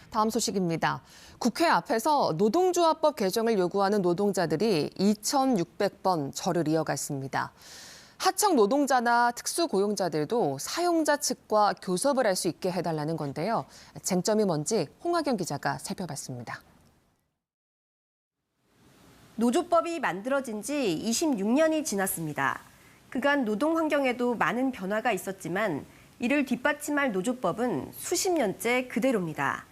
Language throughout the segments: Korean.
다음 소식입니다. 국회 앞에서 노동조합법 개정을 요구하는 노동자들이 2,600번 절을 이어갔습니다. 하청 노동자나 특수고용자들도 사용자 측과 교섭을 할 수 있게 해달라는 건데요. 쟁점이 뭔지 홍하경 기자가 살펴봤습니다. 노조법이 만들어진 지 26년이 지났습니다. 그간 노동 환경에도 많은 변화가 있었지만 이를 뒷받침할 노조법은 수십 년째 그대로입니다.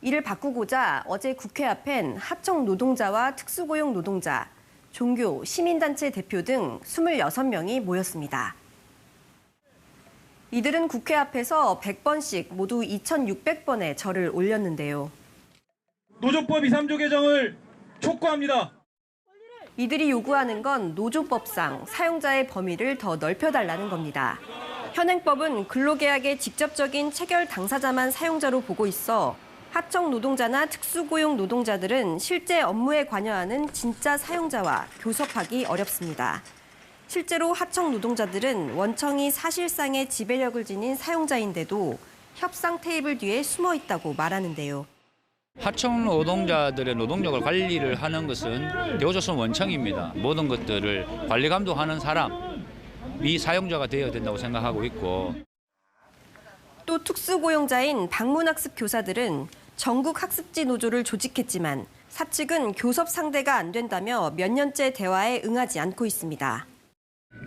이를 바꾸고자 어제 국회 앞엔 하청 노동자와 특수고용 노동자, 종교, 시민단체 대표 등 26명이 모였습니다. 이들은 국회 앞에서 100번씩 모두 2,600번의 절을 올렸는데요. 노조법 2, 3조 개정을 촉구합니다. 이들이 요구하는 건 노조법상 사용자의 범위를 더 넓혀달라는 겁니다. 현행법은 근로계약의 직접적인 체결 당사자만 사용자로 보고 있어 하청 노동자나 특수고용 노동자들은 실제 업무에 관여하는 진짜 사용자와 교섭하기 어렵습니다. 실제로 하청 노동자들은 원청이 사실상의 지배력을 지닌 사용자인데도 협상 테이블 뒤에 숨어 있다고 말하는데요. 하청 노동자들의 노동력을 관리를 하는 것은 대우조선 원청입니다. 모든 것들을 관리 감독하는 사람이 사용자가 되어야 된다고 생각하고 있고. 또 특수고용자인 방문학습 교사들은 전국 학습지 노조를 조직했지만 사측은 교섭 상대가 안 된다며 몇 년째 대화에 응하지 않고 있습니다.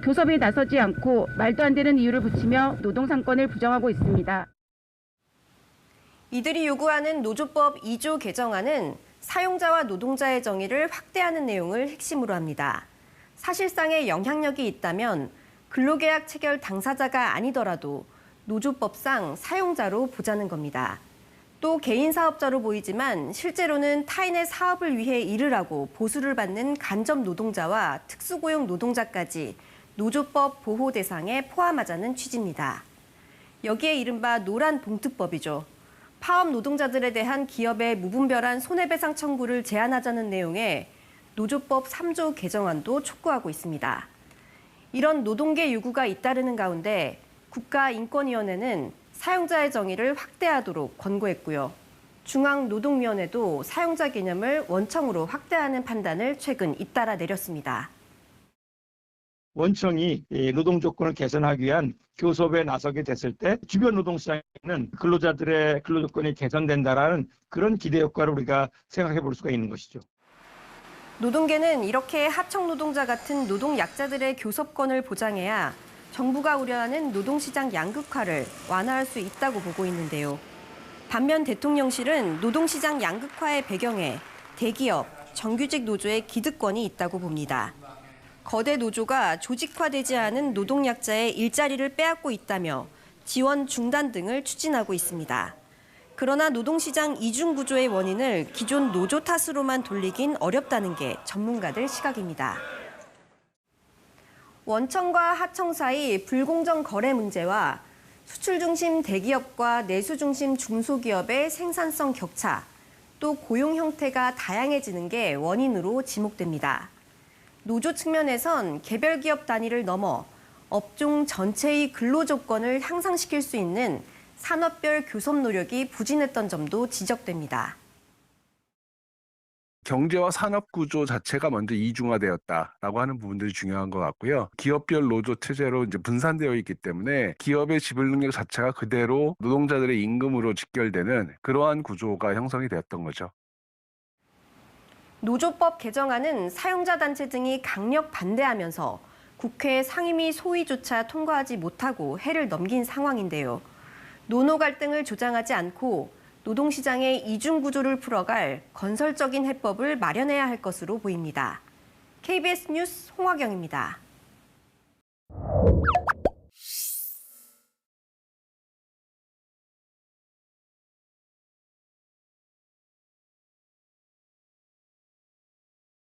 교섭에 나서지 않고 말도 안 되는 이유를 붙이며 노동상권을 부정하고 있습니다. 이들이 요구하는 노조법 2조 개정안은 사용자와 노동자의 정의를 확대하는 내용을 핵심으로 합니다. 사실상의 영향력이 있다면 근로계약 체결 당사자가 아니더라도 노조법상 사용자로 보자는 겁니다. 또 개인 사업자로 보이지만 실제로는 타인의 사업을 위해 일을 하고 보수를 받는 간접 노동자와 특수고용 노동자까지 노조법 보호 대상에 포함하자는 취지입니다. 여기에 이른바 노란봉투법이죠. 파업 노동자들에 대한 기업의 무분별한 손해배상 청구를 제한하자는 내용의 노조법 3조 개정안도 촉구하고 있습니다. 이런 노동계 요구가 잇따르는 가운데 국가인권위원회는 사용자의 정의를 확대하도록 권고했고요. 중앙노동위원회도 사용자 개념을 원청으로 확대하는 판단을 최근 잇따라 내렸습니다. 원청이 노동 조건을 개선하기 위한 교섭에 나서게 됐을 때 주변 노동시장에는 근로자들의 근로 조건이 개선된다라는 그런 기대 효과를 우리가 생각해 볼 수가 있는 것이죠. 노동계는 이렇게 하청 노동자 같은 노동 약자들의 교섭권을 보장해야 정부가 우려하는 노동시장 양극화를 완화할 수 있다고 보고 있는데요. 반면 대통령실은 노동시장 양극화의 배경에 대기업, 정규직 노조의 기득권이 있다고 봅니다. 거대 노조가 조직화되지 않은 노동약자의 일자리를 빼앗고 있다며 지원 중단 등을 추진하고 있습니다. 그러나 노동시장 이중 구조의 원인을 기존 노조 탓으로만 돌리긴 어렵다는 게 전문가들 시각입니다. 원청과 하청 사이 불공정 거래 문제와 수출 중심 대기업과 내수 중심 중소기업의 생산성 격차, 또 고용 형태가 다양해지는 게 원인으로 지목됩니다. 노조 측면에선 개별 기업 단위를 넘어 업종 전체의 근로 조건을 향상시킬 수 있는 산업별 교섭 노력이 부진했던 점도 지적됩니다. 경제와 산업 구조 자체가 먼저 이중화되었다라고 하는 부분들이 중요한 것 같고요. 기업별 노조 체제로 이제 분산되어 있기 때문에 기업의 지불 능력 자체가 그대로 노동자들의 임금으로 직결되는 그러한 구조가 형성이 되었던 거죠. 노조법 개정안은 사용자 단체 등이 강력 반대하면서 국회 상임위 소위조차 통과하지 못하고 해를 넘긴 상황인데요. 노노 갈등을 조장하지 않고 노동시장의 이중 구조를 풀어갈 건설적인 해법을 마련해야 할 것으로 보입니다. KBS 뉴스 홍하경입니다.